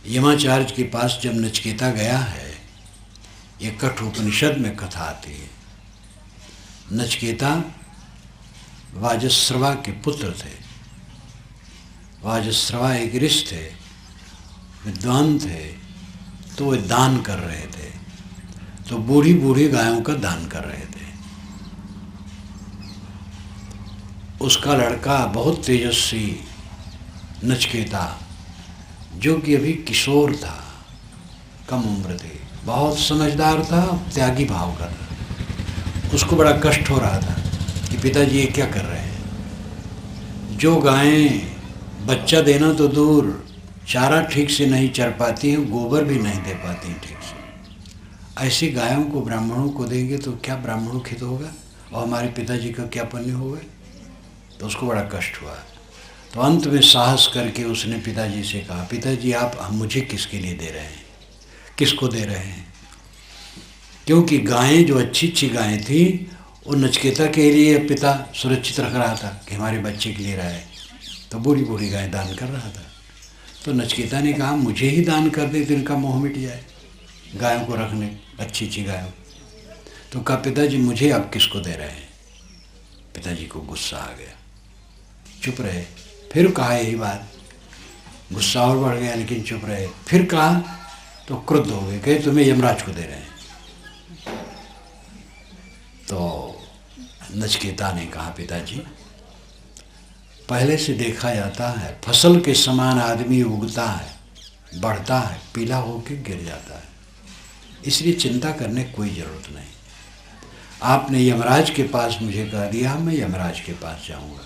यमाचार्य के पास जब नचिकेता गया है, ये कठोपनिषद में कथा आती है। नचिकेता वाजस्रवा के पुत्र थे। वाजस्रवा एक ऋषि थे, विद्वान थे, तो वे दान कर रहे थे, तो बूढ़ी बूढ़ी गायों का दान कर रहे थे। उसका लड़का बहुत तेजस्वी नचिकेता, जो कि अभी किशोर था, कम उम्र थी, बहुत समझदार था, त्यागी भाव का था। उसको बड़ा कष्ट हो रहा था कि पिताजी ये क्या कर रहे हैं। जो गायें बच्चा देना तो दूर, चारा ठीक से नहीं चर पाती हैं, गोबर भी नहीं दे पाती हैं ठीक से, ऐसी गायों को ब्राह्मणों को देंगे तो क्या ब्राह्मणों हित होगा और हमारे पिताजी का क्या पुण्य होगा। तो उसको बड़ा कष्ट हुआ। तो अंत में साहस करके उसने पिताजी से कहा, पिताजी आप मुझे किसके लिए दे रहे हैं, किसको दे रहे हैं। क्योंकि गायें जो अच्छी अच्छी गायें थी वो नचिकेता के लिए पिता सुरक्षित रख रहा था कि हमारे बच्चे के लिए रहे, तो बूढ़ी बूढ़ी गायें दान कर रहा था। तो नचिकेता ने कहा मुझे ही दान कर दे तो इनका मोह मिट जाए, गायों को रखने, अच्छी अच्छी गायों। तो कहा पिताजी मुझे आप किसको दे रहे हैं। पिताजी को गुस्सा आ गया, चुप रहे। फिर कहा यही बात, गुस्सा और बढ़ गया लेकिन चुप रहे। फिर कहा तो क्रुद्ध हो गए, कहे तुम्हें यमराज को दे रहे हैं। तो नचिकेता ने कहा पिताजी पहले से देखा जाता है फसल के समान आदमी उगता है, बढ़ता है, पीला होकर गिर जाता है, इसलिए चिंता करने कोई ज़रूरत नहीं। आपने यमराज के पास मुझे कह दिया, मैं यमराज के पास जाऊंगा।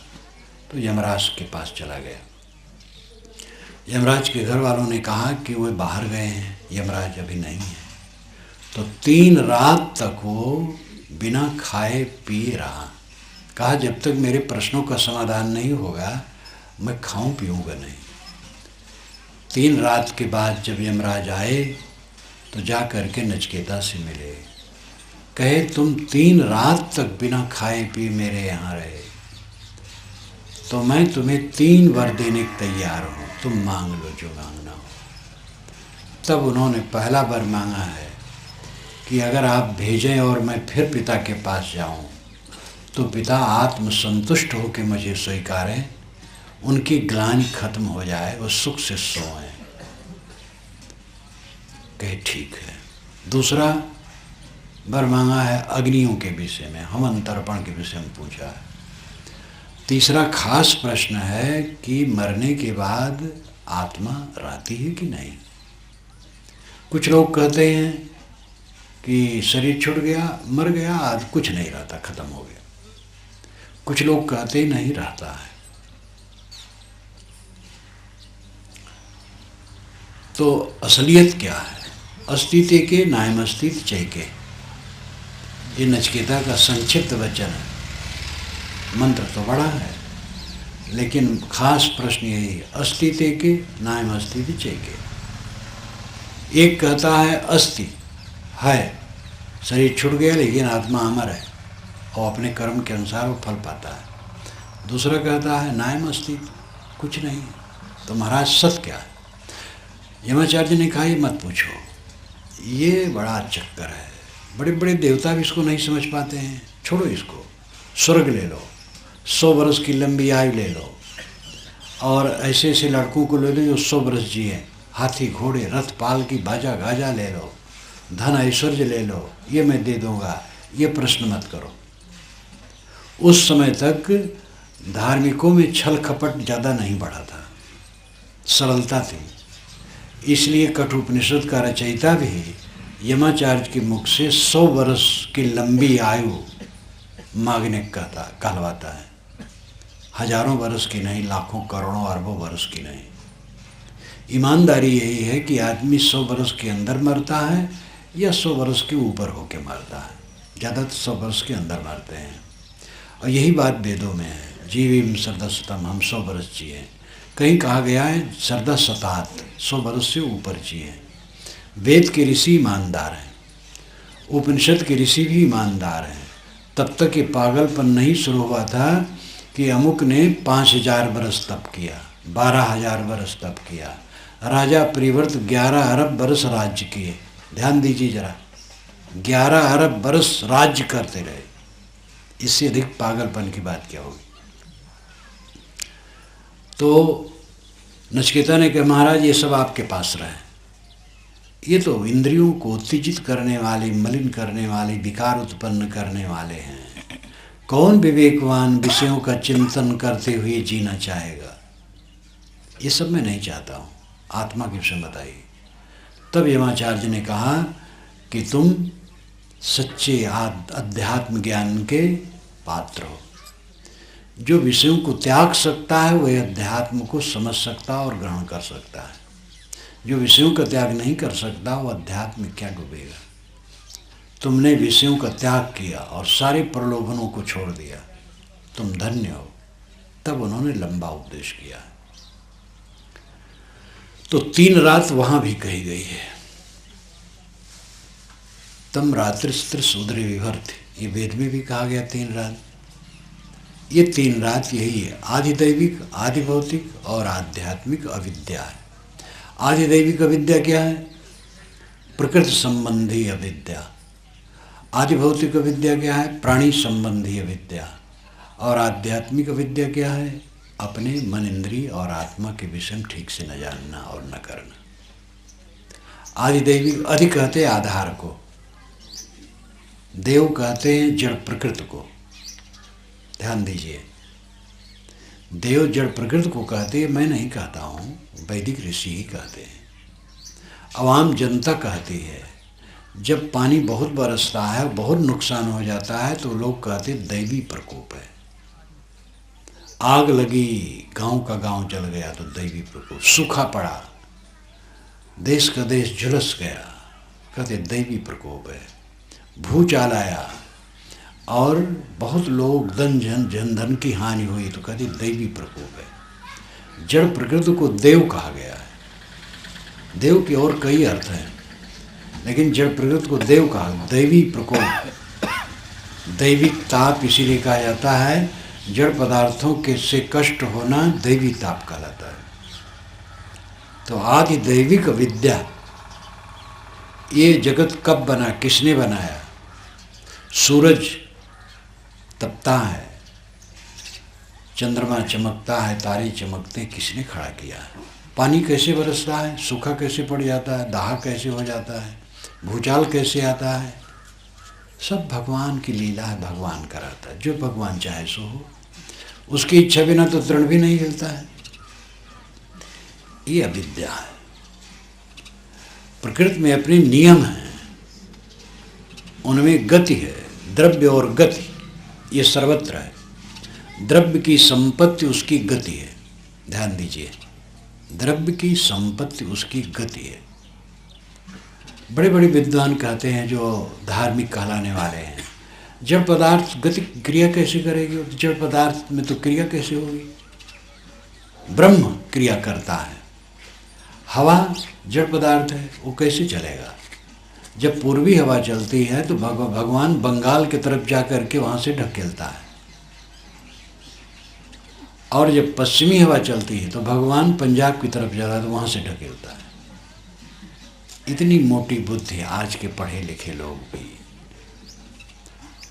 तो यमराज के पास चला गया। यमराज के घर वालों ने कहा कि वो बाहर गए हैं, यमराज अभी नहीं है। तो 3 रात तक वो बिना खाए पिए रहा। कहा जब तक मेरे प्रश्नों का समाधान नहीं होगा मैं खाऊं पीऊँगा नहीं। 3 रात के बाद जब यमराज आए तो जा करके नचिकेता से मिले, कहे तुम 3 रात तक बिना खाए पिए मेरे यहाँ रहे, तो मैं तुम्हें 3 वर देने को तैयार हूँ, तुम मांग लो जो मांगना हो। तब उन्होंने पहला वर मांगा है कि अगर आप भेजें और मैं फिर पिता के पास जाऊं तो पिता आत्मसंतुष्ट होकर मुझे स्वीकारें, उनकी ग्लानि खत्म हो जाए, वो सुख से सोएं। कहे ठीक है। दूसरा वर मांगा है अग्नियों के विषय में, हवन तर्पण के विषय में पूछा है। तीसरा खास प्रश्न है कि मरने के बाद आत्मा रहती है कि नहीं। कुछ लोग कहते हैं कि शरीर छूट गया, मर गया, आज कुछ नहीं रहता, खत्म हो गया। कुछ लोग कहते नहीं रहता है। तो असलियत क्या है। अस्तित्व के नायम अस्तित्व चैके, ये नचिकेता का संक्षिप्त वचन है। मंत्र तो बड़ा है लेकिन खास प्रश्न यही है, अस्तित्व के नायम अस्तित्व चैके। एक कहता है अस्ति है, शरीर छूट गया लेकिन आत्मा अमर है और अपने कर्म के अनुसार वो फल पाता है। दूसरा कहता है नायम अस्तित्व, कुछ नहीं। तो महाराज सत्य क्या है। यमाचार्य ने कहा ये मत पूछो, ये बड़ा चक्कर है, बड़े बड़े देवता भी इसको नहीं समझ पाते हैं, छोड़ो इसको। स्वर्ग ले लो, 100 वर्ष की लंबी आयु ले लो, और ऐसे ऐसे लड़कों को ले लो जो 100 वर्ष जिए, हाथी घोड़े रथ पाल की बाजा गाजा ले लो, धन ऐश्वर्य ले लो, ये मैं दे दूंगा, ये प्रश्न मत करो। उस समय तक धार्मिकों में छल कपट ज़्यादा नहीं बढ़ा था, सरलता थी। इसलिए कठोपनिषद का रचयिता भी यमाचार्य के मुख से 100 वर्ष की लंबी आयु मांगने कहलवाता है। हजारों वर्ष की नहीं, लाखों करोड़ों अरबों वर्ष की नहीं। ईमानदारी यही है कि आदमी 100 वर्ष के अंदर मरता है या 100 वर्ष के ऊपर होके मरता है। ज़्यादा तो 100 वर्ष के अंदर मरते हैं, और यही बात वेदों में है, जीविम सरदशतम, हम 100 वर्ष जिए। कहीं कहा गया है सरदशतात, 100 वर्ष से ऊपर जिए। वेद के ऋषि ईमानदार हैं, उपनिषद के ऋषि भी ईमानदार हैं। तब तक ये पागलपन नहीं शुरू हुआ था कि अमुक ने 5000 वर्ष तप किया, 12000 वर्ष तप किया, राजा प्रियव्रत 11 अरब बरस राज्य किए। ध्यान दीजिए जरा, 11 अरब बरस राज्य करते रहे। इससे अधिक पागलपन की बात क्या होगी। तो नचिकेता ने कहा महाराज ये सब आपके पास रहे, ये तो इंद्रियों को उत्तेजित करने वाले, मलिन करने वाले, विकार उत्पन्न करने वाले हैं। कौन विवेकवान विषयों का चिंतन करते हुए जीना चाहेगा। ये सब मैं नहीं चाहता हूँ, आत्मा के विषय बताइए। तब यमाचार्य ने कहा कि तुम सच्चे अध्यात्म ज्ञान के पात्र हो। जो विषयों को त्याग सकता है वह अध्यात्म को समझ सकता और ग्रहण कर सकता है। जो विषयों का त्याग नहीं कर सकता वो अध्यात्म में क्या डूबेगा। तुमने विषयों का त्याग किया और सारे प्रलोभनों को छोड़ दिया, तुम धन्य हो। तब उन्होंने लंबा उपदेश किया। तो 3 रात वहां भी कही गई है। तम रात्रिस्त्रिस उदरे विभर्ति, ये वेद में भी कहा गया 3 रात। ये 3 रात यही है, आधिदैविक, आधिभौतिक और आध्यात्मिक अविद्या है। आधिदैविक अविद्या क्या है? प्रकृति संबंधी अविद्या। आधिभौतिक अविद्या क्या है? प्राणी संबंधी अविद्या। और आध्यात्मिक अविद्या क्या है? अपने मन, इंद्रिय और आत्मा के विषय में ठीक से न जानना और न करना। आधिदैविक, अधि कहते हैं आधार को, देव कहते हैं जड़ प्रकृति को। ध्यान दीजिए, देव जड़ प्रकृति को कहते हैं, मैं नहीं कहता हूँ, वैदिक ऋषि ही कहते हैं। आवाम जनता कहती है। जब पानी बहुत बरसता है, बहुत नुकसान हो जाता है, तो लोग कहते हैं दैवी प्रकोप है। आग लगी, गांव का गांव जल गया तो दैवी प्रकोप। सूखा पड़ा, देश का देश झुलस गया, कहते दैवी प्रकोप है। भूचाल आया और बहुत लोग धन की हानि हुई तो कहते दैवी प्रकोप है। जड़ प्रकृति को देव कहा गया है। देव के और कई अर्थ हैं, लेकिन जड़ प्रकृति को देव कहा। दैवी प्रकोप, दैविक ताप इसीलिए कहा जाता है। जड़ पदार्थों के से कष्ट होना दैवी ताप कहलाता है। तो आदि दैविक विद्या, ये जगत कब बना, किसने बनाया? सूरज तपता है, चंद्रमा चमकता है, तारे चमकते, किसने खड़ा किया है? पानी कैसे बरसता है, सूखा कैसे पड़ जाता है, दाह कैसे हो जाता है, भूचाल कैसे आता है, सब भगवान की लीला है। भगवान कराता है, जो भगवान चाहे सो हो। उसकी इच्छा बिना तो तृण भी नहीं हिलता है। ये अविद्या है। प्रकृति में अपने नियम हैं, उनमें गति है। द्रव्य और गति ये सर्वत्र है। द्रव्य की संपत्ति उसकी गति है। ध्यान दीजिए, द्रव्य की संपत्ति उसकी गति है। बड़े बड़े विद्वान कहते हैं, जो धार्मिक कहलाने वाले हैं, जड़ पदार्थ गति क्रिया कैसे करेगी? जड़ पदार्थ में तो क्रिया कैसे होगी? ब्रह्म क्रिया करता है। हवा जड़ पदार्थ है, वो कैसे चलेगा? जब पूर्वी हवा चलती है तो भगवान बंगाल की तरफ जा कर के वहाँ से ढकेलता है, और जब पश्चिमी हवा चलती है तो भगवान पंजाब की तरफ जा रहा है तो वहाँ से ढकेलता है। इतनी मोटी बुद्धि आज के पढ़े लिखे लोग भी।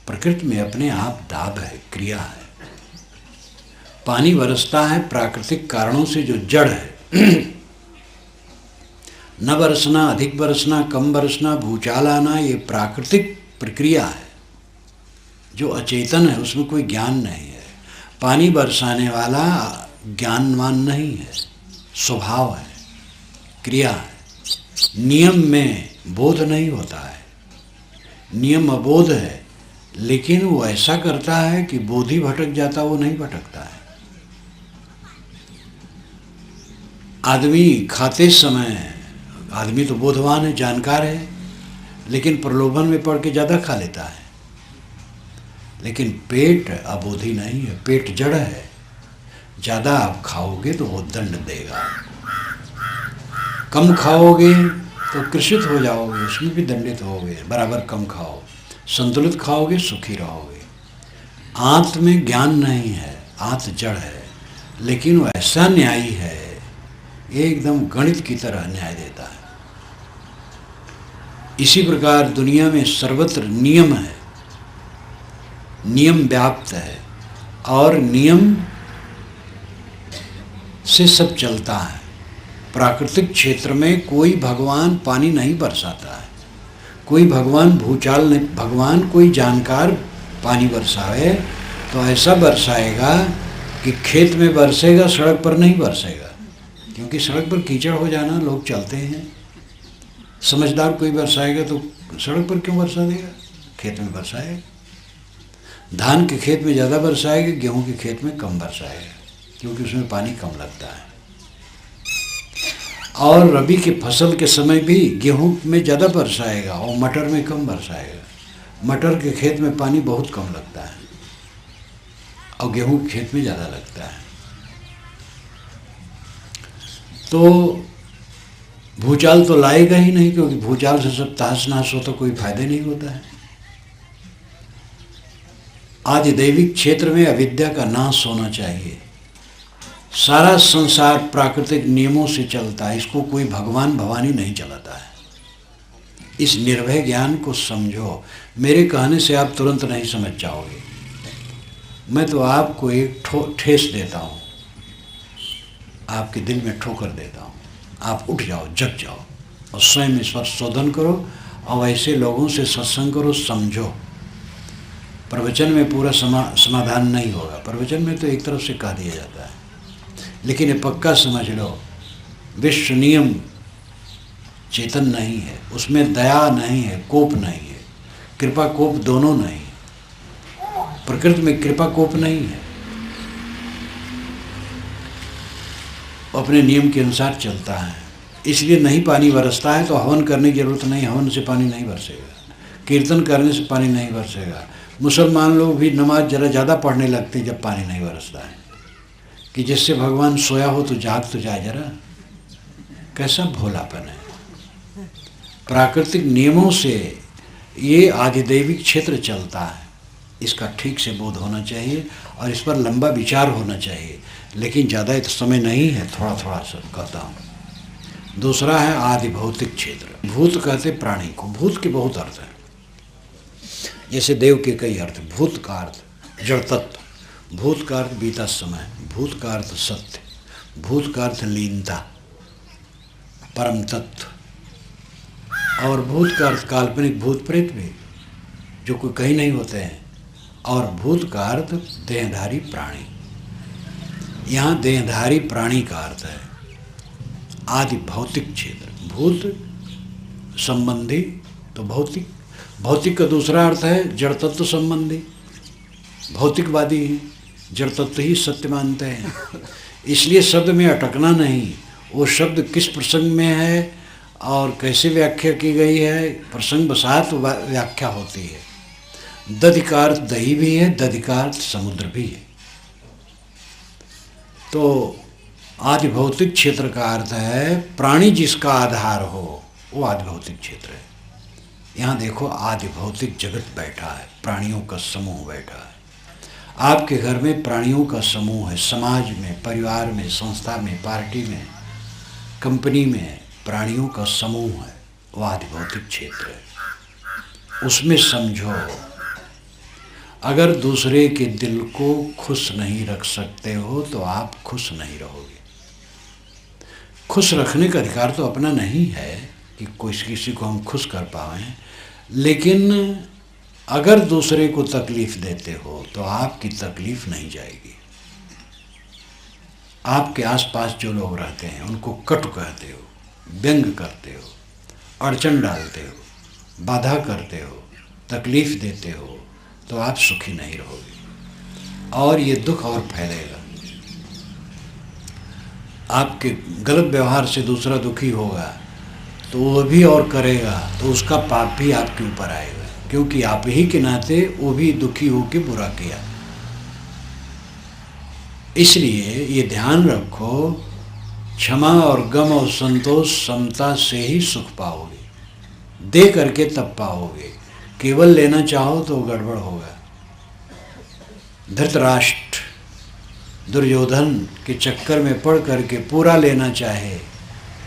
प्रकृति में अपने आप दाब है, क्रिया है। पानी बरसता है प्राकृतिक कारणों से, जो जड़ है। न बरसना, अधिक बरसना, कम बरसना, भूचाल आना, ये प्राकृतिक प्रक्रिया है जो अचेतन है, उसमें कोई ज्ञान नहीं है। पानी बरसाने वाला ज्ञानवान नहीं है, स्वभाव है, क्रिया है। नियम में बोध नहीं होता है, नियम अबोध है, लेकिन वो ऐसा करता है कि बोध ही भटक जाता, वो नहीं भटकता है। आदमी खाते समय, आदमी तो बोधवान है, जानकार है, लेकिन प्रलोभन में पड़ के ज़्यादा खा लेता है। लेकिन पेट अबोधी नहीं है, पेट जड़ है। ज़्यादा आप खाओगे तो वो दंड देगा, कम खाओगे तो कृषित हो जाओगे, उसमें भी दंडित होगे। बराबर कम खाओ, संतुलित खाओगे, सुखी रहोगे। आंत में ज्ञान नहीं है, आंत जड़ है, लेकिन वो ऐसा न्यायी है एकदम गणित की तरह न्याय देता है। इसी प्रकार दुनिया में सर्वत्र नियम है, नियम व्याप्त है और नियम से सब चलता है। प्राकृतिक क्षेत्र में कोई भगवान पानी नहीं बरसाता है, कोई भगवान भूचाल नहीं, भगवान कोई जानकार पानी बरसावे तो ऐसा बरसाएगा कि खेत में बरसेगा, सड़क पर नहीं बरसेगा, क्योंकि सड़क पर कीचड़ हो जाना, लोग चलते हैं। समझदार कोई बरसाएगा तो सड़क पर क्यों बरसा देगा, खेत में बरसाएगा। धान के खेत में ज़्यादा बरसाएगा, गेहूं के खेत में कम बरसाएगा, क्योंकि उसमें पानी कम लगता है। और रबी के फसल के समय भी गेहूं में ज़्यादा बरसाएगा और मटर में कम बरसाएगा। मटर के खेत में पानी बहुत कम लगता है और गेहूं के खेत में ज़्यादा लगता है। तो भूचाल तो लाएगा ही नहीं, क्योंकि भूचाल से सब तहस नहस हो तो कोई फायदा नहीं होता है। आदि दैविक क्षेत्र में अविद्या का नाश होना चाहिए। सारा संसार प्राकृतिक नियमों से चलता है, इसको कोई भगवान भवानी नहीं चलाता है। इस निर्भय ज्ञान को समझो। मेरे कहने से आप तुरंत नहीं समझ जाओगे, मैं तो आपको एक ठेस देता हूँ, आपके दिल में ठोकर देता हूँ, आप उठ जाओ, जग जाओ और स्वयं इस पर शोधन करो और ऐसे लोगों से सत्संग करो, समझो। प्रवचन में पूरा समाधान नहीं होगा, प्रवचन में तो एक तरफ से कह दिया जाता है, लेकिन ये पक्का समझ लो, विश्व नियम चेतन नहीं है, उसमें दया नहीं है, कोप नहीं है, कृपा कोप दोनों नहीं है। प्रकृति में कृपा कोप नहीं है, अपने नियम के अनुसार चलता है। इसलिए नहीं पानी बरसता है तो हवन करने की जरूरत नहीं, हवन से पानी नहीं बरसेगा, कीर्तन करने से पानी नहीं बरसेगा। मुसलमान लोग भी नमाज जरा ज़्यादा पढ़ने लगते हैं जब पानी नहीं बरसता है, कि जिससे भगवान सोया हो तो जाग तो जाए जरा। कैसा भोलापन है। प्राकृतिक नियमों से ये आदिदैविक क्षेत्र चलता है, इसका ठीक से बोध होना चाहिए और इस पर लंबा विचार होना चाहिए, लेकिन ज़्यादा समय नहीं है, थोड़ा थोड़ा सा कहता हूँ। दूसरा है आदि भौतिक क्षेत्र। भूत कहते प्राणी को। भूत के बहुत अर्थ हैं, जैसे देव के कई अर्थ। भूत का अर्थ जड़ तत्व, भूत का अर्थ बीता समय, भूत का अर्थ सत्य, भूत का अर्थ लीनता, परम तत्व, और भूत का अर्थ काल्पनिक भूत प्रेत भी, जो कोई कहीं नहीं होते हैं, और भूत का अर्थ देहधारी प्राणी। यहाँ देहधारी प्राणी का अर्थ है आदि भौतिक क्षेत्र। भूत संबंधी तो भौतिक, भौतिक का दूसरा अर्थ है जड़ तत्व संबंधी। भौतिकवादी जड़ तत्व ही सत्य मानते हैं, इसलिए शब्द में अटकना नहीं। वो शब्द किस प्रसंग में है और कैसे व्याख्या की गई है, प्रसंग बसात व्याख्या होती है। दधिकार्थ दही भी है, दधिकार्थ समुद्र भी है। तो आदि भौतिक क्षेत्र का अर्थ है प्राणी जिसका आधार हो, वो आदि भौतिक क्षेत्र है। यहाँ देखो आदि भौतिक जगत बैठा है, प्राणियों का समूह बैठा है। आपके घर में प्राणियों का समूह है, समाज में, परिवार में, संस्था में, पार्टी में, कंपनी में प्राणियों का समूह है, वो आदि भौतिक क्षेत्र है। उसमें समझो, अगर दूसरे के दिल को खुश नहीं रख सकते हो तो आप खुश नहीं रहोगे। खुश रखने का अधिकार तो अपना नहीं है कि किसी को हम खुश कर पाएं, लेकिन अगर दूसरे को तकलीफ देते हो तो आपकी तकलीफ नहीं जाएगी। आपके आसपास जो लोग रहते हैं उनको कटु कहते हो, व्यंग करते हो, अड़चन डालते हो, बाधा करते हो, तकलीफ देते हो, तो आप सुखी नहीं रहोगे और ये दुख और फैलेगा। आपके गलत व्यवहार से दूसरा दुखी होगा तो वो भी और करेगा, तो उसका पाप भी आपके ऊपर आएगा, क्योंकि आप ही के नाते वो भी दुखी होकर बुरा किया। इसलिए ये ध्यान रखो, क्षमा और गम और संतोष समता से ही सुख पाओगे। दे करके तब पाओगे, केवल लेना चाहो तो गड़बड़ होगा। धृतराष्ट्र दुर्योधन के चक्कर में पड़ करके पूरा लेना चाहे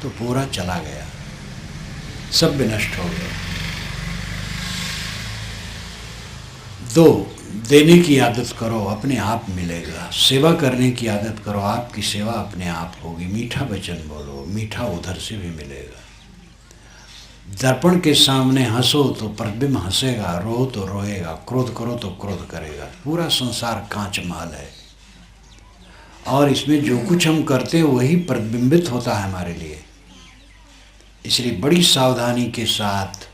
तो पूरा चला गया, सब विनष्ट हो गया। 2, देने की आदत करो, अपने आप मिलेगा। सेवा करने की आदत करो, आपकी सेवा अपने आप होगी। मीठा वचन बोलो, मीठा उधर से भी मिलेगा। दर्पण के सामने हंसो तो प्रतिबिंब हंसेगा, रो तो रोएगा, क्रोध करो तो क्रोध करेगा। पूरा संसार कांच महल है और इसमें जो कुछ हम करते हैं वही प्रतिबिंबित होता है हमारे लिए। इसलिए बड़ी सावधानी के साथ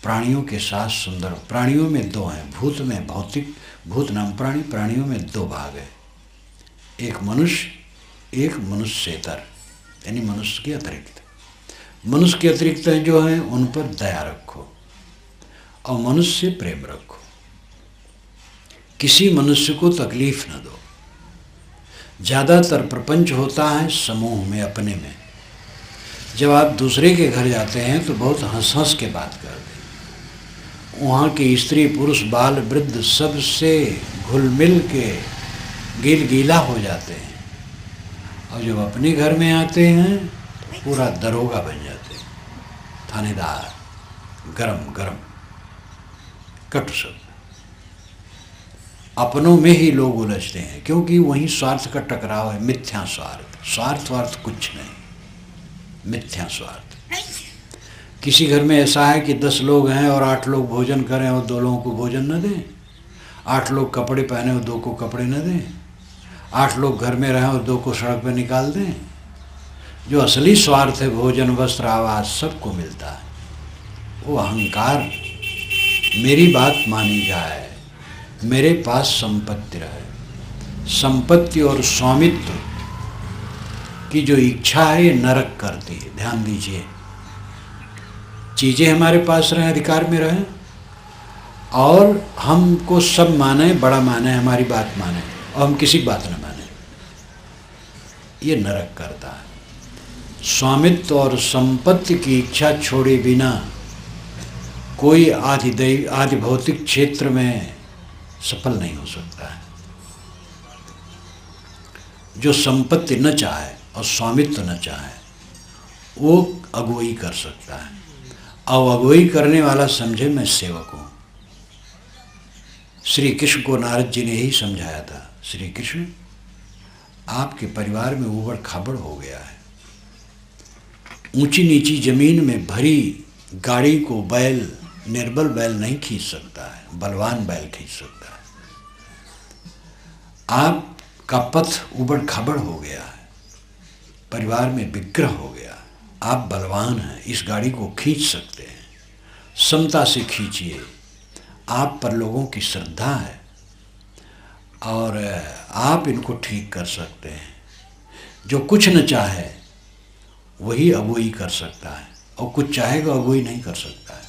प्राणियों के साथ सुंदर। प्राणियों में 2 हैं, भूत में भौतिक, भूत नाम प्राणी। प्राणियों में 2 भाग है, एक मनुष्य, एक मनुष्येतर, यानी मनुष्य के अतिरिक्त। मनुष्य के अतिरिक्त जो हैं उन पर दया रखो और मनुष्य से प्रेम रखो। किसी मनुष्य को तकलीफ न दो। ज़्यादातर प्रपंच होता है समूह में, अपने में। जब आप दूसरे के घर जाते हैं तो बहुत हंस हंस के बात करते हैं। वहाँ के स्त्री पुरुष बाल वृद्ध सबसे घुल मिल के गिल गीला हो जाते हैं, और जब अपने घर में आते हैं तो पूरा दरोगा बन जाते हैं, थानेदार, गरम गरम, कटु शब्द। अपनों में ही लोग उलझते हैं, क्योंकि वहीं स्वार्थ का टकराव है। मिथ्या स्वार्थ, स्वार्थ कुछ नहीं, मिथ्या स्वार्थ। किसी घर में ऐसा है कि 10 लोग हैं और 8 लोग भोजन करें और 2 लोगों को भोजन न दें, 8 लोग कपड़े पहने और 2 को कपड़े न दें, 8 लोग घर में रहें और 2 को सड़क पर निकाल दें। जो असली स्वार्थ है, भोजन वस्त्र आवास सबको मिलता है, वो अहंकार। मेरी बात मानी जाए, मेरे पास संपत्ति रहे। संपत्ति और स्वामित्व की जो इच्छा है ये नरक करती है। ध्यान दीजिए, चीज़ें हमारे पास रहें, अधिकार में रहें, और हमको सब माने, बड़ा माने, हमारी बात माने, और हम किसी बात न माने, ये नरक करता है। स्वामित्व और संपत्ति की इच्छा छोड़े बिना कोई आदि भौतिक क्षेत्र में सफल नहीं हो सकता है। जो संपत्ति न चाहे और स्वामित्व न चाहे वो अगुवाई कर सकता है, और अगुवाई करने वाला समझे मैं सेवक हूँ। श्री कृष्ण को नारद जी ने यही समझाया था, श्री कृष्ण आपके परिवार में ऊबड़ खाबड़ हो गया है। ऊंची नीची जमीन में भरी गाड़ी को बैल, निर्बल बैल नहीं खींच सकता है, बलवान बैल खींच सकता है। आपका पथ ऊबड़ खाबड़ हो गया है, परिवार में विग्रह हो गया। आप बलवान हैं, इस गाड़ी को खींच सकते हैं, समता से खींचिए। आप पर लोगों की श्रद्धा है और आप इनको ठीक कर सकते हैं। जो कुछ न चाहे वही अगुवाई कर सकता है, और कुछ चाहेगा अगुवाई नहीं कर सकता है।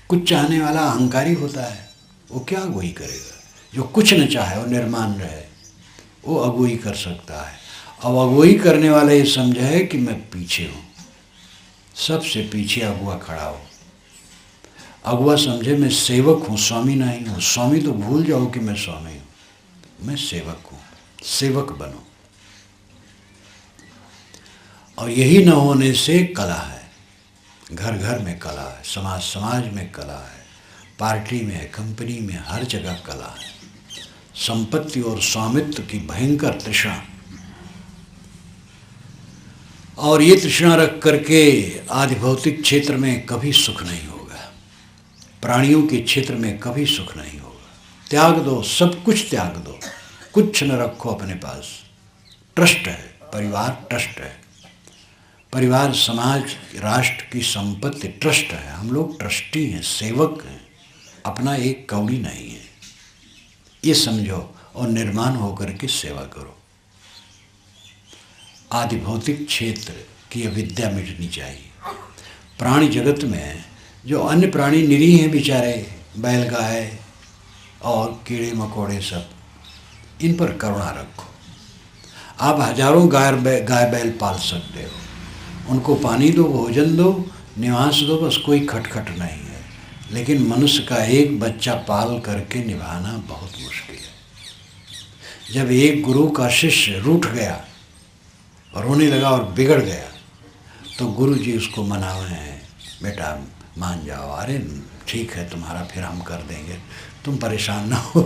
कुछ चाहने वाला अहंकारी होता है, वो क्या अगुवाई करेगा। जो कुछ न चाहे और निर्माण रहे वो अगुवाई कर सकता है। अब अगुवाई करने वाला ये समझे कि मैं पीछे हूँ, सबसे पीछे अगुआ खड़ा हो। अगुआ समझे मैं सेवक हूँ, स्वामी नहीं हूँ। स्वामी तो भूल जाओ कि मैं स्वामी हूँ, मैं सेवक हूँ। सेवक बनो। और यही न होने से कला है, घर घर में कला है, समाज समाज में कला है, पार्टी में, कंपनी में, हर जगह कला है। संपत्ति और स्वामित्व की भयंकर तृष्णा, और ये तृष्णा रख करके आदि भौतिक क्षेत्र में कभी सुख नहीं होगा, प्राणियों के क्षेत्र में कभी सुख नहीं होगा। त्याग दो, सब कुछ त्याग दो, कुछ न रखो अपने पास। ट्रस्ट है, परिवार ट्रस्ट है। परिवार, समाज, राष्ट्र की संपत्ति ट्रस्ट है। हम लोग ट्रस्टी हैं, सेवक हैं, अपना एक कौड़ी नहीं है। ये समझो और निर्माण होकर के सेवा करो। आदि भौतिक क्षेत्र की अविद्या मिटनी चाहिए। प्राणी जगत में जो अन्य प्राणी निरीह हैं बेचारे, बैल गाय और कीड़े मकोड़े सब, इन पर करुणा रखो। आप हजारों गाय बैल पाल सकते हो, उनको पानी दो, भोजन दो, निवास दो, बस कोई खटखट नहीं है। लेकिन मनुष्य का एक बच्चा पाल करके निभाना बहुत मुश्किल है। जब एक गुरु का शिष्य रूठ गया और रोने लगा और बिगड़ गया, तो गुरु जी उसको मनावे हैं, बेटा मान जाओ, अरे ठीक है तुम्हारा फिर हम कर देंगे, तुम परेशान ना हो।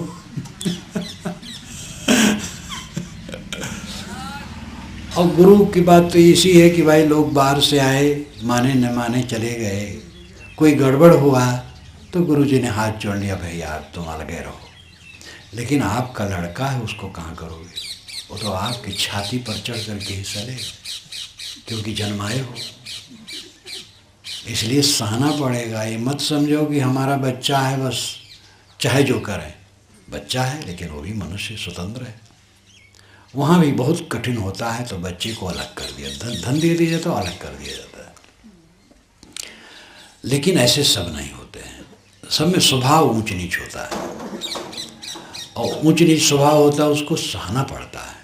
और गुरु की बात तो इसी है कि भाई लोग बाहर से आए, माने न माने चले गए, कोई गड़बड़ हुआ तो गुरु जी ने हाथ जोड़ लिया, भाई आप तुम अलगे रहो। लेकिन आपका लड़का है, उसको कहाँ करोगे? वो तो आपकी छाती पर चढ़ करके ही सड़ेगा, क्योंकि जन्माए हो। इसलिए सहना पड़ेगा। ये मत समझो कि हमारा बच्चा है बस चाहे जो करे, बच्चा है लेकिन वो भी मनुष्य स्वतंत्र है। वहाँ भी बहुत कठिन होता है, तो बच्चे को अलग कर दिया, धन दे दिया तो अलग कर दिया जाता है। लेकिन ऐसे सब नहीं होते हैं, सब में स्वभाव ऊंच नीच होता है, और ऊंच नीच स्वभाव होता है उसको सहना पड़ता है।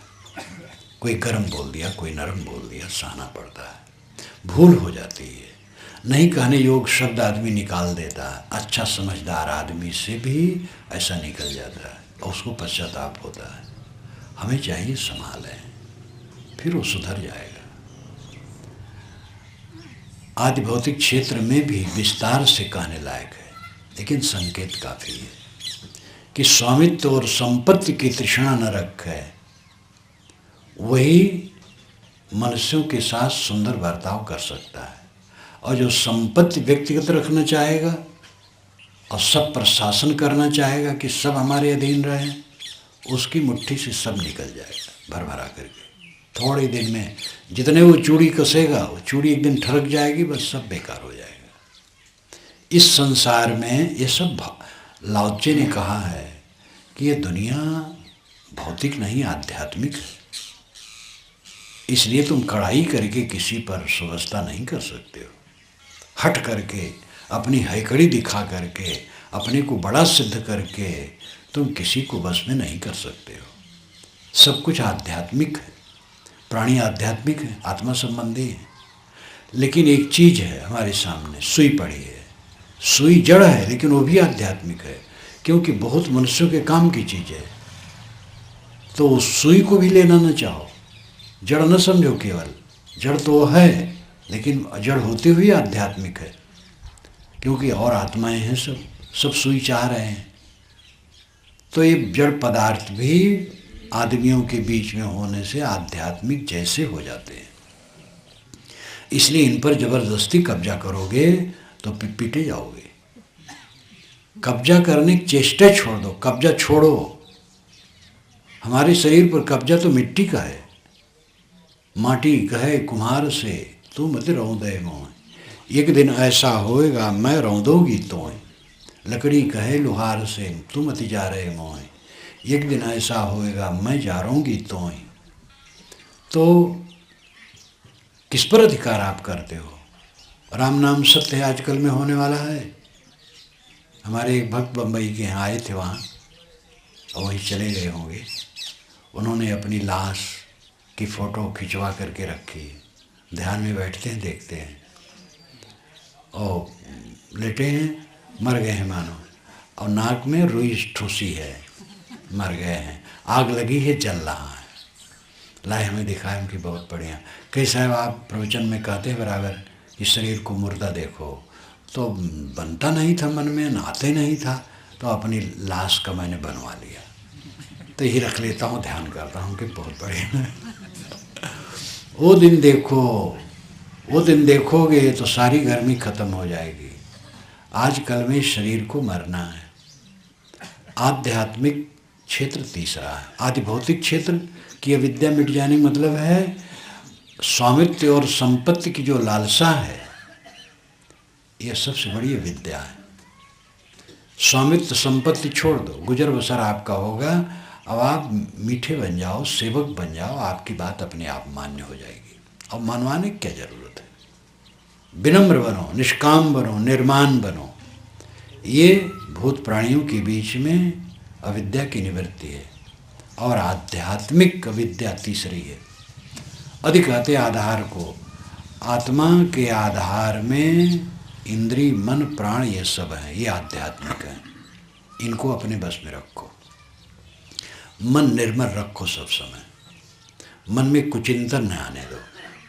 कोई गर्म बोल दिया, कोई नरम बोल दिया, सहना पड़ता है। भूल हो जाती है, नहीं कहने योग शब्द आदमी निकाल देता है, अच्छा समझदार आदमी से भी ऐसा निकल जाता है और उसको पश्चाताप होता है। हमें चाहिए संभालें, फिर वो सुधर जाएगा। आदि भौतिक क्षेत्र में भी विस्तार से कहने लायक है, लेकिन संकेत काफ़ी है कि स्वामित्व और संपत्ति की तृष्णा न रखे, वही मनुष्यों के साथ सुंदर बर्ताव कर सकता है। और जो संपत्ति व्यक्तिगत रखना चाहेगा और सब पर शासन करना चाहेगा कि सब हमारे अधीन रहें, उसकी मुट्ठी से सब निकल जाएगा भर भरा करके। थोड़े दिन में जितने वो चूड़ी कसेगा, वो चूड़ी एक दिन ठरक जाएगी, बस सब बेकार हो जाएगा। इस संसार में ये सब, लाओ त्से ने कहा है कि ये दुनिया भौतिक नहीं आध्यात्मिक है। इसलिए तुम कड़ाई करके किसी पर सुव्यवस्था नहीं कर सकते हो। हट करके, अपनी हैकड़ी दिखा करके, अपने को बड़ा सिद्ध करके तुम किसी को बस में नहीं कर सकते हो। सब कुछ आध्यात्मिक है, प्राणी आध्यात्मिक है, आत्मा संबंधी है। लेकिन एक चीज़ है हमारे सामने, सुई पड़ी है। सुई जड़ है लेकिन वो भी आध्यात्मिक है, क्योंकि बहुत मनुष्यों के काम की चीज़ है। तो उस सुई को भी लेना न चाहो, जड़ न समझो केवल। जड़ तो है लेकिन जड़ होते हुए आध्यात्मिक है, क्योंकि और आत्माएं हैं, सब सुई चाह रहे हैं। तो ये जड़ पदार्थ भी आदमियों के बीच में होने से आध्यात्मिक जैसे हो जाते हैं। इसलिए इन पर जबरदस्ती कब्जा करोगे तो पीटे जाओगे। कब्जा करने की चेष्टा छोड़ दो, कब्जा छोड़ो। हमारे शरीर पर कब्जा तो मिट्टी का है। माटी कहे कुम्हार से, तू मत रौंदे मोह, एक दिन ऐसा होएगा मैं रौंदोगी तोय। लकड़ी कहे लुहार से, तू मत जा रहे मोह, एक दिन ऐसा होएगा मैं जा रहूँगी तोय। तो किस पर अधिकार आप करते हो? राम नाम सत्य आजकल में होने वाला है। हमारे एक भक्त बम्बई के यहाँ आए थे, वहाँ और वहीं चले गए होंगे। उन्होंने अपनी लाश की फ़ोटो खिंचवा करके रखी, ध्यान में बैठते हैं, देखते हैं और लेटे हैं, मर गए हैं मानो, और नाक में रुई ठूसी है, मर गए हैं, आग लगी है, जल रहा है। लाए हमें दिखाए उनकी, बहुत बढ़िया। कई साहब आप प्रवचन में कहते हैं बराबर कि शरीर को मुर्दा देखो, तो बनता नहीं था मन में, नहाते नहीं था, तो अपनी लाश का मैंने बनवा लिया, तो यही रख लेता हूँ, ध्यान करता हूँ कि बहुत बढ़िया। वो दिन देखो, वो दिन देखोगे तो सारी गर्मी खत्म हो जाएगी। आजकल में शरीर को मरना है। आध्यात्मिक क्षेत्र तीसरा है। आदि भौतिक क्षेत्र की अविद्या मिट जाने मतलब है स्वामित्व और संपत्ति की जो लालसा है, यह सबसे बड़ी अविद्या है। स्वामित्व संपत्ति छोड़ दो, गुजर बसर आपका होगा। अब आप मीठे बन जाओ, सेवक बन जाओ, आपकी बात अपने आप मान्य हो जाएगी। अब मनवाने की क्या जरूरत है? विनम्र बनो, निष्काम बनो, निर्माण बनो। ये भूत प्राणियों के बीच में अविद्या की निवृत्ति है। और आध्यात्मिक अविद्या तीसरी है। अधिक कहते आधार को, आत्मा के आधार में इंद्री मन प्राण ये सब है, ये आध्यात्मिक है। इनको अपने बस में रखो। मन निर्मल रखो सब समय, मन में कुचिंतन न आने दो।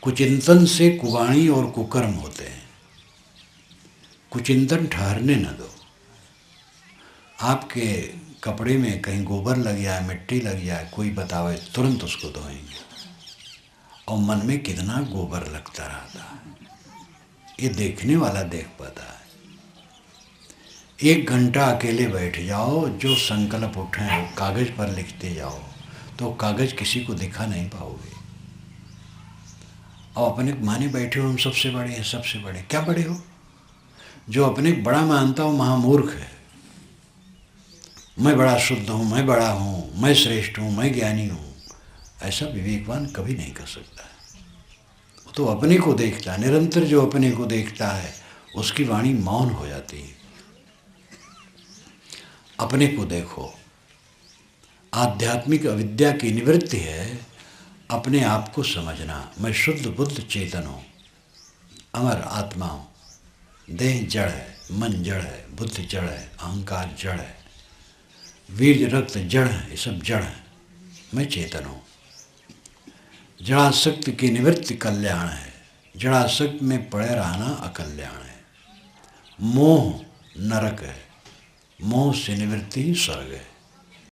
कुचिंतन से कुवाणी और कुकर्म होते हैं, कुचिंतन ठहरने न दो। आपके कपड़े में कहीं गोबर लग जाए, मिट्टी लग जाए, कोई बतावे तुरंत उसको धोएंगे, और मन में कितना गोबर लगता रहता है, ये देखने वाला देख पाता है। 1 घंटा अकेले बैठ जाओ, जो संकल्प उठे वो कागज पर लिखते जाओ, तो कागज किसी को दिखा नहीं पाओगे। और अपने माने बैठे हो हम सबसे बड़े हैं, सबसे बड़े। क्या बड़े हो? जो अपने बड़ा मानता हो महामूर्ख है। मैं बड़ा शुद्ध हूँ, मैं बड़ा हूँ, मैं श्रेष्ठ हूँ, मैं ज्ञानी हूँ, ऐसा विवेकवान कभी नहीं कर सकता है। वो तो अपने को देखता है। निरंतर जो अपने को देखता है उसकी वाणी मौन हो जाती है। अपने को देखो। आध्यात्मिक अविद्या की निवृत्ति है अपने आप को समझना। मैं शुद्ध बुद्ध चेतन हूँ, अमर आत्मा हूँ। देह जड़ है, मन जड़ है, बुद्धि जड़ है, अहंकार जड़ है, वीर्य रक्त जड़ है, ये सब जड़ है। मैं चेतन हूँ। जड़ासक्ति की निवृत्ति कल्याण है। जड़ासक्ति में पड़े रहना अकल्याण है। मोह नरक है, मोह से निवृत्ति स्वर्ग है।